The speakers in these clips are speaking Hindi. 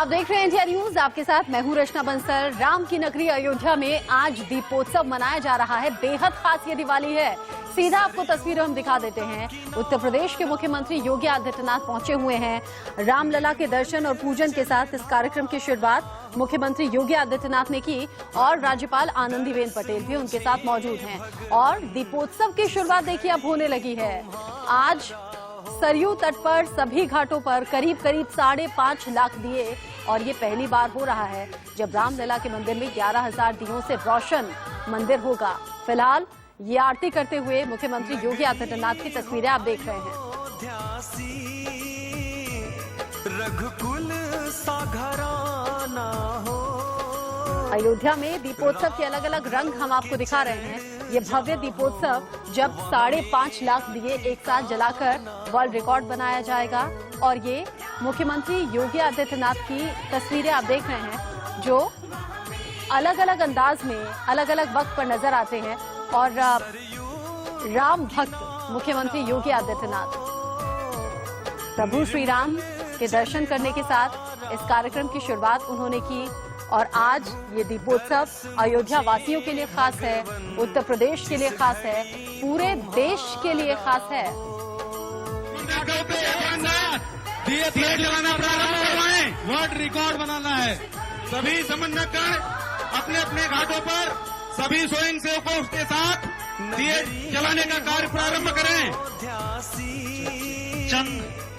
आप देख रहे हैं इंडिया न्यूज, आपके साथ मैं हूं रचना बंसल। राम की नगरी अयोध्या में आज दीपोत्सव मनाया जा रहा है। बेहद खास ये दिवाली है। सीधा आपको तस्वीरें हम दिखा देते हैं। उत्तर प्रदेश के मुख्यमंत्री योगी आदित्यनाथ पहुंचे हुए हैं। रामलला के दर्शन और पूजन के साथ इस कार्यक्रम की शुरुआत मुख्यमंत्री योगी आदित्यनाथ ने की और राज्यपाल आनंदीबेन पटेल भी उनके साथ मौजूद हैं। और दीपोत्सव की शुरुआत देखिए अब होने लगी है। आज सरयू तट पर सभी घाटों पर करीब 5.5 लाख दिए और ये पहली बार हो रहा है जब रामलला के मंदिर में 11,000 दियों से रोशन मंदिर होगा। फिलहाल ये आरती करते हुए मुख्यमंत्री योगी आदित्यनाथ की तस्वीरें आप देख रहे हैं। रघुकुल सा घराना हो। अयोध्या में दीपोत्सव के अलग अलग रंग हम आपको दिखा रहे हैं। ये भव्य दीपोत्सव जब 5.5 लाख दिए एक साथ जलाकर वर्ल्ड रिकॉर्ड बनाया जाएगा। और ये मुख्यमंत्री योगी आदित्यनाथ की तस्वीरें आप देख रहे हैं जो अलग अलग अंदाज में अलग अलग वक्त पर नजर आते हैं। और राम भक्त मुख्यमंत्री योगी आदित्यनाथ प्रभु श्री राम के दर्शन करने के साथ इस कार्यक्रम की शुरुआत उन्होंने की। और आज ये दीपोत्सव अयोध्या वासियों के लिए खास है, उत्तर प्रदेश के लिए खास है, पूरे देश के लिए खास है। दिए जलाना प्रारंभ करवाएं, वर्ल्ड रिकॉर्ड बनाना है। सभी समन्वयकर अपने अपने घाटों पर सभी स्वयं सेवकों के साथ दिए जलाने का कार्य प्रारंभ करें।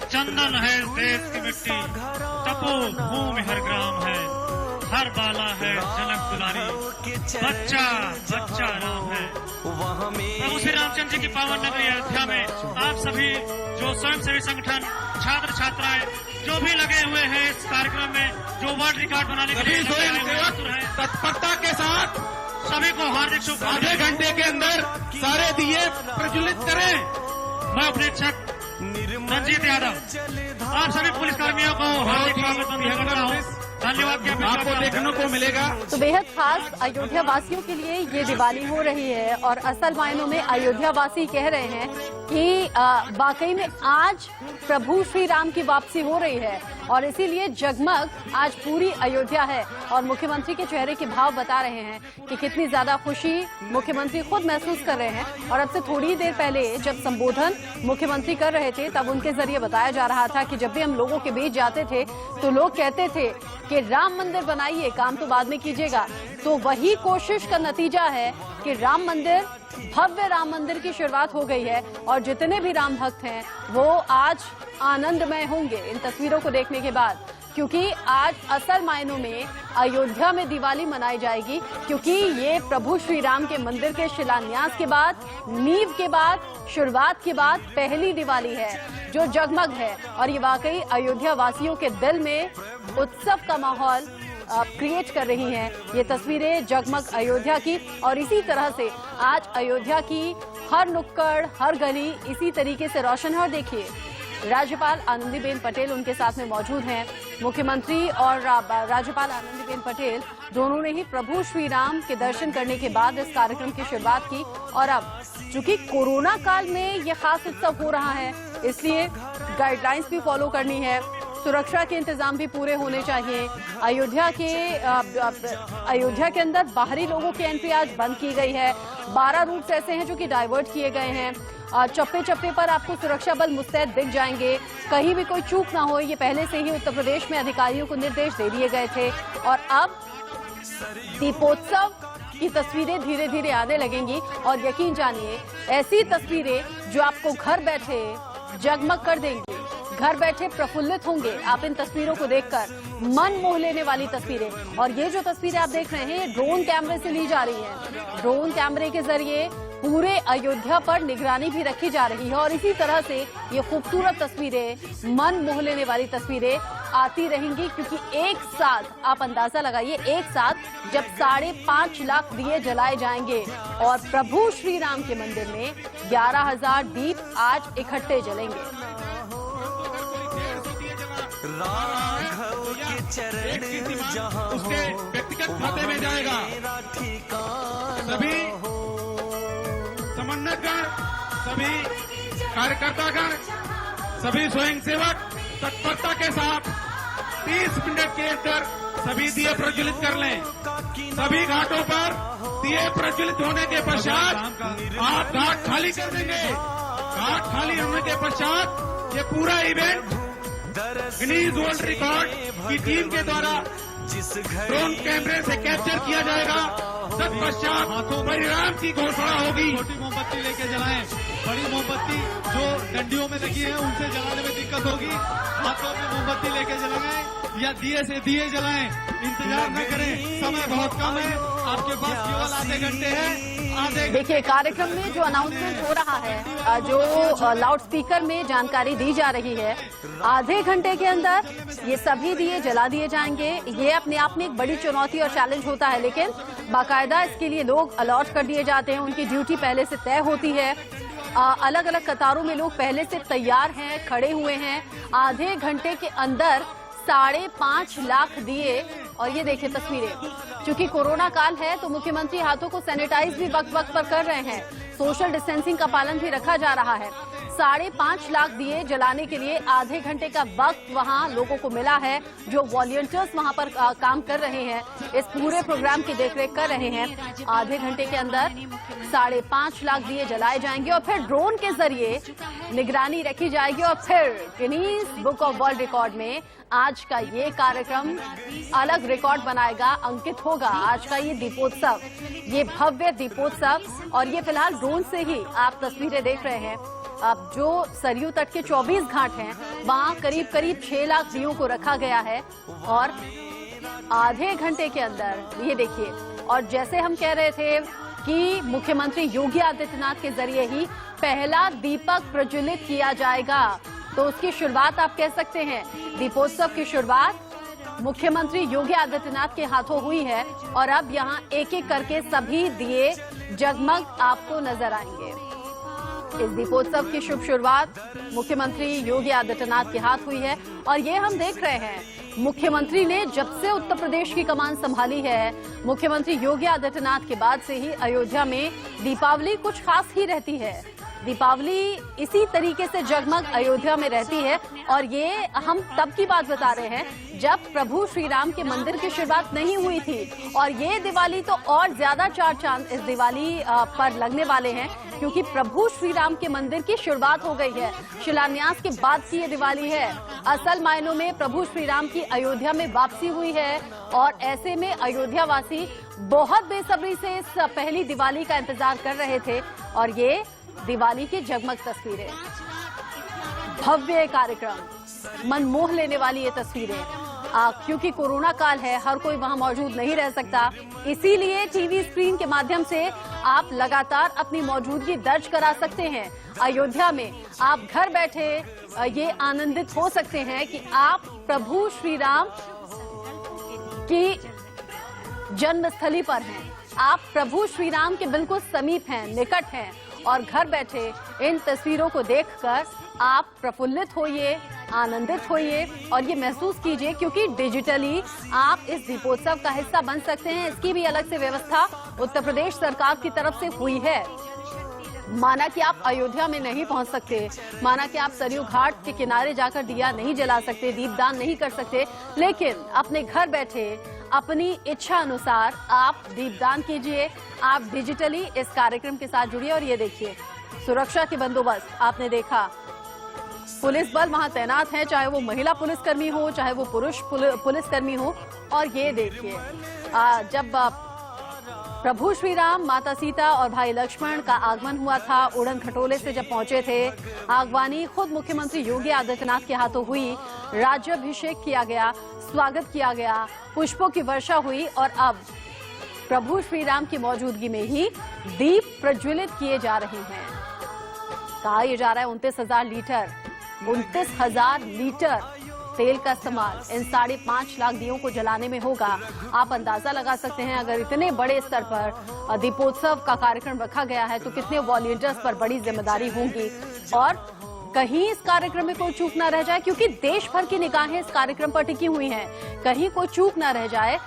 चंदन है देश की मिट्टी, तपो भूमि हर ग्राम है, हर बाला है जनक दुलारी, बच्चा बच्चा राम है। प्रभु श्री रामचंद्र जी की पावन नगरी अयोध्या में आप सभी जो स्वयंसेवी संगठन, छात्र छात्राएं जो भी लगे हुए हैं इस कार्यक्रम में, जो वर्ल्ड रिकॉर्ड बनाने के लिए तत्परता के साथ सभी को हार्दिक शुभकामनाएं। आधे घंटे के अंदर सारे दिए प्रज्वलित करें। मैं अपने शिक्षक रंजीत यादव आप सभी पुलिसकर्मियों को हार्दिक स्वागत करता हूँ। धन्यवाद। आपको देखने को मिलेगा तो बेहद खास अयोध्या वासियों के लिए ये दिवाली हो रही है। और असल मायनों में अयोध्या वासी कह रहे हैं कि वाकई में आज प्रभु श्री राम की वापसी हो रही है और इसीलिए जगमग आज पूरी अयोध्या है। और मुख्यमंत्री के चेहरे के भाव बता रहे हैं कि कितनी ज्यादा खुशी मुख्यमंत्री खुद महसूस कर रहे हैं। और अब से थोड़ी देर पहले जब संबोधन मुख्यमंत्री कर रहे थे तब उनके जरिए बताया जा रहा था कि जब भी हम लोगों के बीच जाते थे तो लोग कहते थे कि राम मंदिर बनाइए, काम तो बाद में कीजिएगा। तो वही कोशिश का नतीजा है कि राम मंदिर, भव्य राम मंदिर की शुरुआत हो गई है। और जितने भी राम भक्त हैं वो आज आनंदमय होंगे इन तस्वीरों को देखने के बाद, क्योंकि आज असल मायनों में अयोध्या में दिवाली मनाई जाएगी। क्योंकि ये प्रभु श्री राम के मंदिर के शिलान्यास के बाद, नींव के बाद, शुरुआत के बाद पहली दिवाली है जो जगमग है। और ये वाकई अयोध्या वासियों के दिल में उत्सव का माहौल क्रिएट कर रही हैं ये तस्वीरें जगमग अयोध्या की। और इसी तरह से आज अयोध्या की हर नुक्कड़, हर गली इसी तरीके से रोशन है। और देखिए राज्यपाल आनंदीबेन पटेल उनके साथ में मौजूद हैं। मुख्यमंत्री और राज्यपाल आनंदीबेन पटेल दोनों ने ही प्रभु श्री राम के दर्शन करने के बाद इस कार्यक्रम की शुरुआत की। और अब चूंकि कोरोना काल में ये खास उत्सव हो रहा है इसलिए गाइडलाइंस भी फॉलो करनी है, सुरक्षा के इंतजाम भी पूरे होने चाहिए। अयोध्या के अंदर बाहरी लोगों की एंट्री आज बंद की गई है। 12 रूट्स ऐसे हैं जो कि डाइवर्ट किए गए हैं। चप्पे चप्पे पर आपको सुरक्षा बल मुस्तैद दिख जाएंगे, कहीं भी कोई चूक ना हो। ये पहले से ही उत्तर प्रदेश में अधिकारियों को निर्देश दे दिए गए थे। और अब दीपोत्सव की तस्वीरें धीरे धीरे आने लगेंगी। और यकीन जानिए ऐसी तस्वीरें जो आपको घर बैठे जगमग कर देंगी, घर बैठे प्रफुल्लित होंगे आप इन तस्वीरों को देखकर, मन मोह लेने वाली तस्वीरें। और ये जो तस्वीरें आप देख रहे हैं ये ड्रोन कैमरे से ली जा रही हैं। ड्रोन कैमरे के जरिए पूरे अयोध्या पर निगरानी भी रखी जा रही है। और इसी तरह से ये खूबसूरत तस्वीरें, मन मोह लेने वाली तस्वीरें आती रहेंगी। क्योंकि एक साथ आप अंदाजा लगाइए, एक साथ जब 5.5 लाख दिए जलाए जाएंगे और प्रभु श्री राम के मंदिर में 11,000 दीप आज इकट्ठे जलेंगे। राघव के चरण जहां उसके व्यक्तिगत खाते में जाएगा। सभी समन्वयकर, सभी कार्यकर्तागण, सभी स्वयंसेवक तत्परता के साथ 30 मिनट के अंदर सभी दिए प्रज्वलित कर लें। सभी घाटों पर दिए प्रज्वलित होने के पश्चात आप घाट खाली कर देंगे। घाट खाली होने के पश्चात ये पूरा इवेंट गिनीज वर्ल्ड रिकॉर्ड की टीम के द्वारा ड्रोन कैमरे से कैप्चर किया जाएगा। तत्पश्चात परिणाम की घोषणा होगी। छोटी मोमबत्ती लेके जलाएं। बड़ी मोमबत्ती जो डंडियों में लगी है उनसे जलाने में दिक्कत होगी। हाथों में मोमबत्ती लेके जलाएं या दिए से दिए जलाएं। इंतजार न करें, समय बहुत कम है, आपके पास केवल आधे घंटे हैं। देखिए कार्यक्रम में जो अनाउंसमेंट हो रहा है, जो लाउड स्पीकर में जानकारी दी जा रही है, आधे घंटे के अंदर ये सभी दिए जला दिए जाएंगे। ये अपने आप में एक बड़ी चुनौती और चैलेंज होता है, लेकिन बाकायदा इसके लिए लोग अलॉट कर दिए जाते हैं। उनकी ड्यूटी पहले से तय होती है। अलग अलग कतारों में लोग पहले से तैयार हैं, खड़े हुए हैं। आधे घंटे के अंदर 5.5 लाख दिए। और ये देखिए तस्वीरें, क्योंकि कोरोना काल है तो मुख्यमंत्री हाथों को सैनिटाइज भी वक्त वक्त पर कर रहे हैं। सोशल डिस्टेंसिंग का पालन भी रखा जा रहा है। 5.5 लाख दिए जलाने के लिए आधे घंटे का वक्त वहां लोगों को मिला है। जो वॉलंटियर्स वहां पर काम कर रहे हैं, इस पूरे प्रोग्राम की देखरेख कर रहे हैं। आधे घंटे के अंदर 5.5 लाख दिए जलाए जाएंगे और फिर ड्रोन के जरिए निगरानी रखी जाएगी। और फिर Guinness book of world record में आज का ये कार्यक्रम अलग रिकॉर्ड बनाएगा, अंकित होगा। आज का ये दीपोत्सव, ये भव्य दीपोत्सव, और ये फिलहाल ड्रोन से ही आप तस्वीरें देख रहे हैं। अब जो सरयू तट के 24 घाट हैं, वहां करीब 6 लाख दियों को रखा गया है और आधे घंटे के अंदर ये देखिए। और जैसे हम कह रहे थे कि मुख्यमंत्री योगी आदित्यनाथ के जरिए ही पहला दीपक प्रज्वलित किया जाएगा, तो उसकी शुरुआत आप कह सकते हैं, दीपोत्सव की शुरुआत मुख्यमंत्री योगी आदित्यनाथ के हाथों हुई है। और अब यहाँ एक एक करके सभी दिए जगमग आपको नजर आएंगे। इस दीपोत्सव की शुभ शुरुआत मुख्यमंत्री योगी आदित्यनाथ के हाथ हुई है। और ये हम देख रहे हैं, मुख्यमंत्री ने जब से उत्तर प्रदेश की कमान संभाली है, मुख्यमंत्री योगी आदित्यनाथ के बाद से ही अयोध्या में दीपावली कुछ खास ही रहती है। दीपावली इसी तरीके से जगमग अयोध्या में रहती है। और ये हम तब की बात बता रहे हैं जब प्रभु श्री राम के मंदिर की शुरुआत नहीं हुई थी। और ये दिवाली तो और ज्यादा चार चांद इस दिवाली पर लगने वाले हैं, क्योंकि प्रभु श्री राम के मंदिर की शुरुआत हो गई है। शिलान्यास के बाद की ये दिवाली है। असल मायनों में प्रभु श्री राम की अयोध्या में वापसी हुई है। और ऐसे में अयोध्या वासी बहुत बेसब्री से इस पहली दिवाली का इंतजार कर रहे थे। और ये दिवाली की जगमग तस्वीरें, भव्य कार्यक्रम, मन मोह लेने वाली ये तस्वीरें। क्योंकि कोरोना काल है, हर कोई वहां मौजूद नहीं रह सकता, इसीलिए टीवी स्क्रीन के माध्यम से आप लगातार अपनी मौजूदगी दर्ज करा सकते हैं। अयोध्या में आप घर बैठे ये आनंदित हो सकते हैं कि आप प्रभु श्री राम की जन्मस्थली पर हैं। आप प्रभु श्री राम के बिल्कुल समीप हैं, निकट हैं। और घर बैठे इन तस्वीरों को देखकर आप प्रफुल्लित होइए, आनंदित होइए और ये महसूस कीजिए, क्योंकि डिजिटली आप इस दीपोत्सव का हिस्सा बन सकते हैं। इसकी भी अलग से व्यवस्था उत्तर प्रदेश सरकार की तरफ से हुई है। माना कि आप अयोध्या में नहीं पहुंच सकते, माना कि आप सरयू घाट के किनारे जाकर दिया नहीं जला सकते, दीपदान नहीं कर सकते, लेकिन अपने घर बैठे अपनी इच्छा अनुसार आप दीपदान कीजिए। आप डिजिटली इस कार्यक्रम के साथ जुड़िए। और ये देखिए, सुरक्षा के बंदोबस्त आपने देखा, पुलिस बल वहां तैनात है, चाहे वो महिला पुलिसकर्मी हो, चाहे वो पुरुष पुलिसकर्मी हो। और ये देखिए, जब प्रभु श्री राम, माता सीता और भाई लक्ष्मण का आगमन हुआ था, उड़न खटोले से जब पहुंचे थे, आगवानी खुद मुख्यमंत्री योगी आदित्यनाथ के हाथों हुई, राज्याभिषेक किया गया, स्वागत किया गया, पुष्पों की वर्षा हुई। और अब प्रभु श्री राम की मौजूदगी में ही दीप प्रज्वलित किए जा रहे हैं। कहा यह जा रहा है 29,000 लीटर तेल का इस्तेमाल इन 5.5 लाख दियों को जलाने में होगा। आप अंदाजा लगा सकते हैं, अगर इतने बड़े स्तर पर दीपोत्सव का कार्यक्रम रखा गया है तो कितने वॉलंटियर्स पर बड़ी जिम्मेदारी होगी। और कहीं इस कार्यक्रम में कोई चूक ना रह जाए, क्योंकि देश भर की निगाहें इस कार्यक्रम पर टिकी हुई हैं, कहीं कोई चूक ना रह जाए,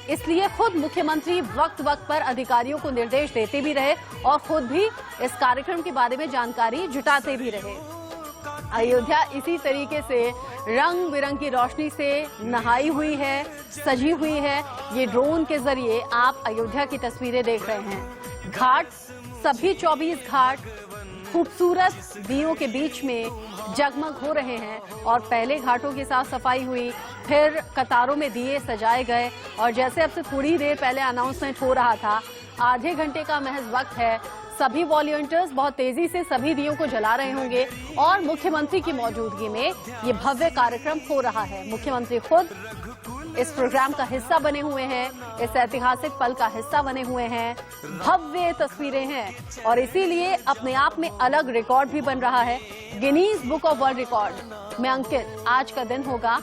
इसलिए खुद मुख्यमंत्री वक्त वक्त पर अधिकारियों को निर्देश देते भी रहे और खुद भी इस कार्यक्रम के बारे में जानकारी जुटाते भी रहे। अयोध्या इसी तरीके से रंग बिरंगी रोशनी से नहाई हुई है, सजी हुई है। ये ड्रोन के जरिए आप अयोध्या की तस्वीरें देख रहे हैं। घाट, सभी 24 घाट खूबसूरत दियों के बीच में जगमग हो रहे हैं और पहले घाटों की साफ सफाई हुई, फिर कतारों में दिए सजाए गए और जैसे अब से थोड़ी देर पहले अनाउंसमेंट हो रहा था, आधे घंटे का महज वक्त है। सभी वॉलंटियर्स बहुत तेजी से सभी दियों को जला रहे होंगे और मुख्यमंत्री की मौजूदगी में ये भव्य कार्यक्रम हो रहा है। मुख्यमंत्री खुद इस प्रोग्राम का हिस्सा बने हुए हैं, इस ऐतिहासिक पल का हिस्सा बने हुए हैं। भव्य तस्वीरें हैं और इसीलिए अपने आप में अलग रिकॉर्ड भी बन रहा है। Guinness book of world record में अंकित आज का दिन होगा,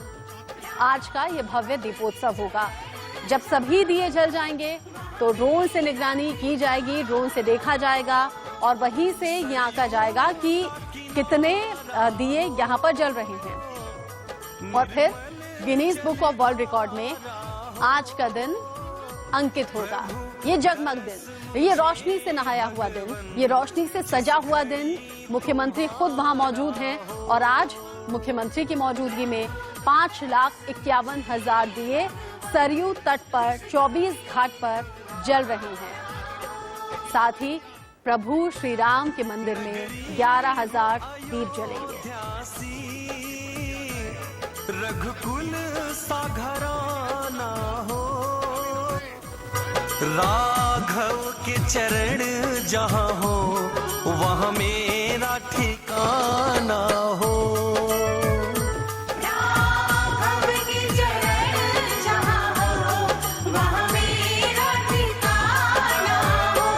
आज का ये भव्य दीपोत्सव होगा। जब सभी दिए जल जाएंगे तो ड्रोन से निगरानी की जाएगी, ड्रोन से देखा जाएगा और वहीं से ये आंका जाएगा कि कितने दिए यहाँ पर जल रहे हैं और फिर Guinness book of world record में आज का दिन अंकित होगा। ये जगमग दिन, ये रोशनी से नहाया हुआ दिन, ये रोशनी से सजा हुआ दिन। मुख्यमंत्री खुद वहां मौजूद हैं और आज मुख्यमंत्री की मौजूदगी में 5,51,000 दिए सरयू तट पर 24 घाट पर जल रहे हैं। साथ ही प्रभु श्री राम के मंदिर में 11,000 दीप जलेंगे। रघुकुल सा घराना हो, राघव के चरण जहाँ हो वहाँ मेरा ठिकाना हो। राघव के चरण जहाँ हो वहाँ मेरा ठिकाना हो।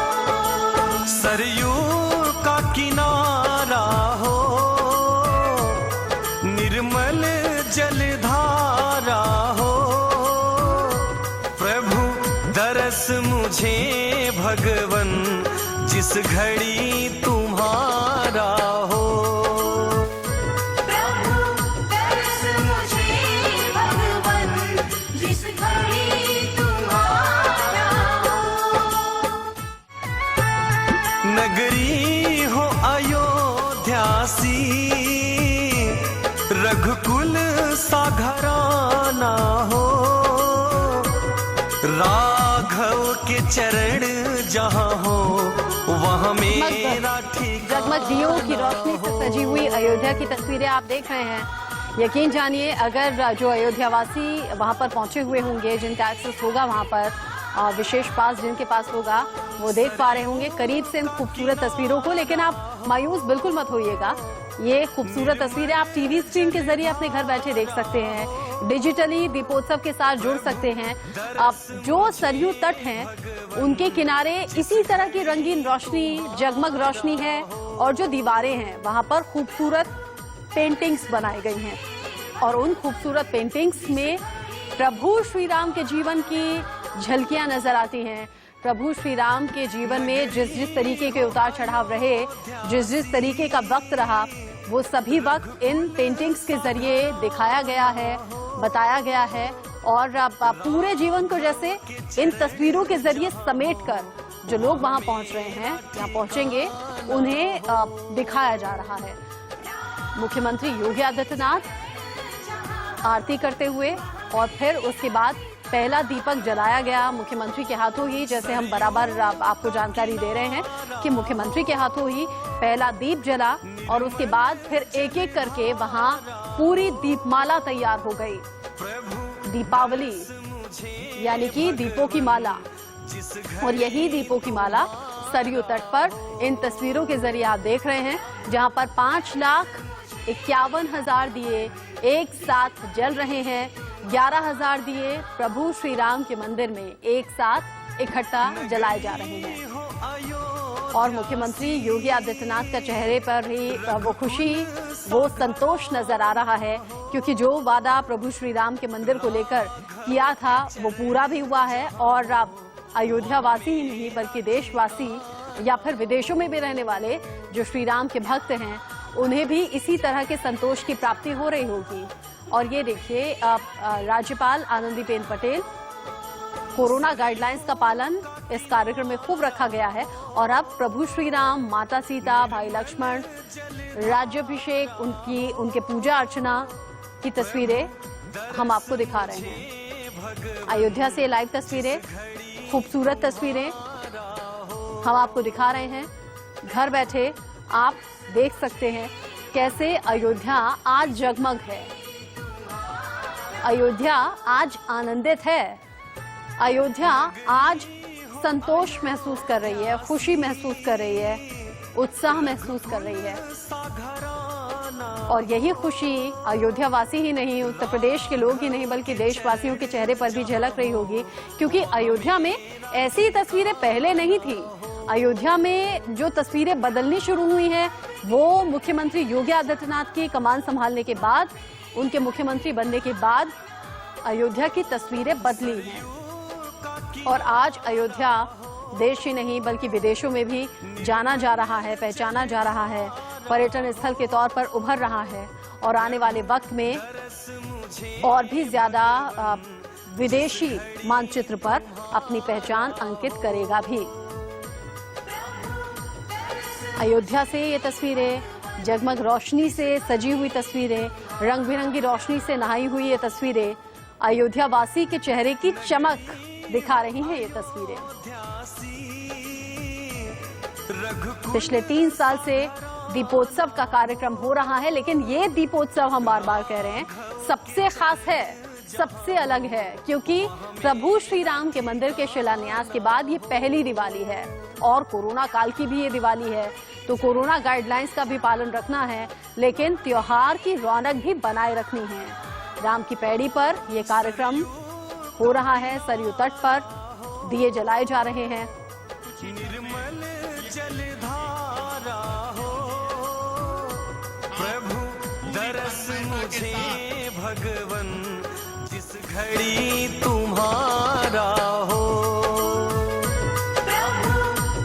सरयू का किनारा हो, निर्मल जलधारा हो, प्रभु दरस मुझे भगवन जिस घड़ी तुम्हारा हो। प्रभु दरस मुझे भगवन जिस घड़ी तुम्हारा हो। नगरी हो अयोध्या सी, रघुकुल सा घराना हो, राघव के चरण जहाँ हो वहाँ मेरा ठिकाना। जगमग दियों की रोशनी से सजी हुई अयोध्या की तस्वीरें आप देख रहे हैं। यकीन जानिए, अगर जो अयोध्यावासी वहां पर पहुंचे हुए होंगे, जिनका एक्सेस होगा वहां पर, विशेष पास जिनके पास होगा, वो देख पा रहे होंगे करीब से इन खूबसूरत तस्वीरों को। लेकिन आप मायूस बिल्कुल मत होइएगा, ये खूबसूरत तस्वीरें आप टीवी स्क्रीन के जरिए अपने घर बैठे देख सकते हैं, डिजिटली दीपोत्सव के साथ जुड़ सकते हैं। अब जो सरयू तट हैं उनके किनारे इसी तरह की रंगीन रोशनी, जगमग रोशनी है और जो दीवारें हैं वहां पर खूबसूरत पेंटिंग्स बनाई गई हैं और उन खूबसूरत पेंटिंग्स में प्रभु श्री राम के जीवन की झलकियां नजर आती हैं। प्रभु श्री राम के जीवन में जिस जिस तरीके के उतार चढ़ाव रहे, जिस जिस तरीके का वक्त रहा, वो सभी वक्त इन पेंटिंग्स के जरिए दिखाया गया है, बताया गया है और पूरे जीवन को जैसे इन तस्वीरों के जरिए समेटकर जो लोग वहां पहुंच रहे हैं या पहुंचेंगे उन्हें दिखाया जा रहा है। मुख्यमंत्री योगी आदित्यनाथ आरती करते हुए और फिर उसके बाद पहला दीपक जलाया गया मुख्यमंत्री के हाथों ही। जैसे हम बराबर आपको जानकारी दे रहे हैं कि मुख्यमंत्री के हाथों ही पहला दीप जला और उसके बाद फिर एक एक करके वहां पूरी दीपमाला तैयार हो गई। दीपावली यानी कि दीपों की माला, और यही दीपों की माला सरयू तट पर इन तस्वीरों के जरिए आप देख रहे हैं, जहां पर 5,51,000 दिए एक साथ जल रहे हैं। 11,000 दिए प्रभु श्री राम के मंदिर में एक साथ इकट्ठा जलाए जा रहे हैं और मुख्यमंत्री योगी आदित्यनाथ का चेहरे पर भी वो खुशी, वो संतोष नजर आ रहा है, क्योंकि जो वादा प्रभु श्री राम के मंदिर को लेकर किया था वो पूरा भी हुआ है और अयोध्या वासी ही नहीं बल्कि देशवासी या फिर विदेशों में भी रहने वाले जो श्री राम के भक्त हैं उन्हें भी इसी तरह के संतोष की प्राप्ति हो रही होगी। और ये देखिए, राज्यपाल आनंदीबेन पटेल, कोरोना गाइडलाइंस का पालन इस कार्यक्रम में खूब रखा गया है और अब प्रभु श्री राम, माता सीता, भाई लक्ष्मण, राज्याभिषेक, उनके पूजा अर्चना की तस्वीरें हम आपको दिखा रहे हैं। अयोध्या से लाइव तस्वीरें, खूबसूरत तस्वीरें हम आपको दिखा रहे हैं। घर बैठे आप देख सकते हैं कैसे अयोध्या आज जगमग है। अयोध्या आज आनंदित है। अयोध्या आज संतोष महसूस कर रही है, खुशी महसूस कर रही है, उत्साह महसूस कर रही है। और यही खुशी अयोध्या वासी ही नहीं, उत्तर प्रदेश के लोग ही नहीं, बल्कि देशवासियों के चेहरे पर भी झलक रही होगी, क्योंकि अयोध्या में ऐसी तस्वीरें पहले नहीं थी। अयोध्या में जो तस्वीरें बदलनी शुरू हुई हैं, वो मुख्यमंत्री योगी आदित्यनाथ की कमान संभालने के बाद, उनके मुख्यमंत्री बनने के बाद अयोध्या की तस्वीरें बदली हैं। और आज अयोध्या देश ही नहीं बल्कि विदेशों में भी जाना जा रहा है, पहचाना जा रहा है, पर्यटन स्थल के तौर पर उभर रहा है और आने वाले वक्त में और भी ज्यादा विदेशी मानचित्र पर अपनी पहचान अंकित करेगा भी। अयोध्या से ये तस्वीरें, जगमग रोशनी से सजी हुई तस्वीरें, रंग बिरंगी रोशनी से नहाई हुई ये तस्वीरें अयोध्या वासी के चेहरे की चमक दिखा रही हैं। ये तस्वीरें पिछले 3 साल से दीपोत्सव का कार्यक्रम हो रहा है, लेकिन ये दीपोत्सव हम बार बार कह रहे हैं सबसे खास है, सबसे अलग है, क्योंकि प्रभु श्री राम के मंदिर के शिलान्यास के बाद ये पहली दिवाली है और कोरोना काल की भी ये दिवाली है। तो कोरोना गाइडलाइंस का भी पालन रखना है, लेकिन त्योहार की रौनक भी बनाए रखनी है। राम की पैड़ी पर ये कार्यक्रम हो रहा है, सरयू तट पर दिए जलाए जा रहे हैं। निर्मल जलधारा हो प्रभु दरस मुझे भगवन, जिस घड़ी तुम्हारा हो। प्रभु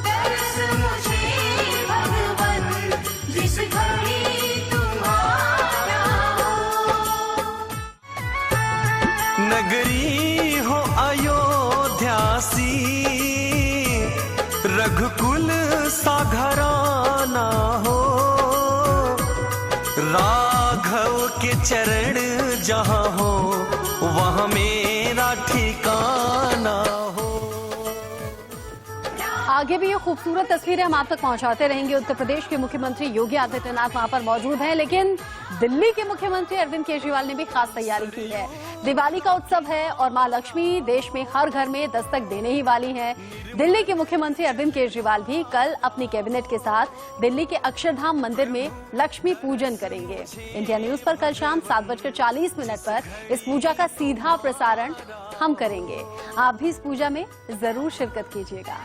दरस मुझे भगवन, जिस घड़ी तुम्हारा हो। नगरी हो अयोध्या सी, रघुकुल सा घराना हो, राघव के चरण जहाँ हो वहाँ मेरा ठिकाना हो। आगे भी ये खूबसूरत तस्वीरें हम आप तक पहुंचाते रहेंगे। उत्तर प्रदेश के मुख्यमंत्री योगी आदित्यनाथ वहां पर मौजूद हैं, लेकिन दिल्ली के मुख्यमंत्री अरविंद केजरीवाल ने भी खास तैयारी की है। दिवाली का उत्सव है और मां लक्ष्मी देश में हर घर में दस्तक देने ही वाली है। दिल्ली के मुख्यमंत्री अरविंद केजरीवाल भी कल अपनी कैबिनेट के साथ दिल्ली के अक्षरधाम मंदिर में लक्ष्मी पूजन करेंगे। इंडिया न्यूज पर कल शाम 7:40 पर इस पूजा का सीधा प्रसारण हम करेंगे। आप भी इस पूजा में जरूर शिरकत कीजिएगा।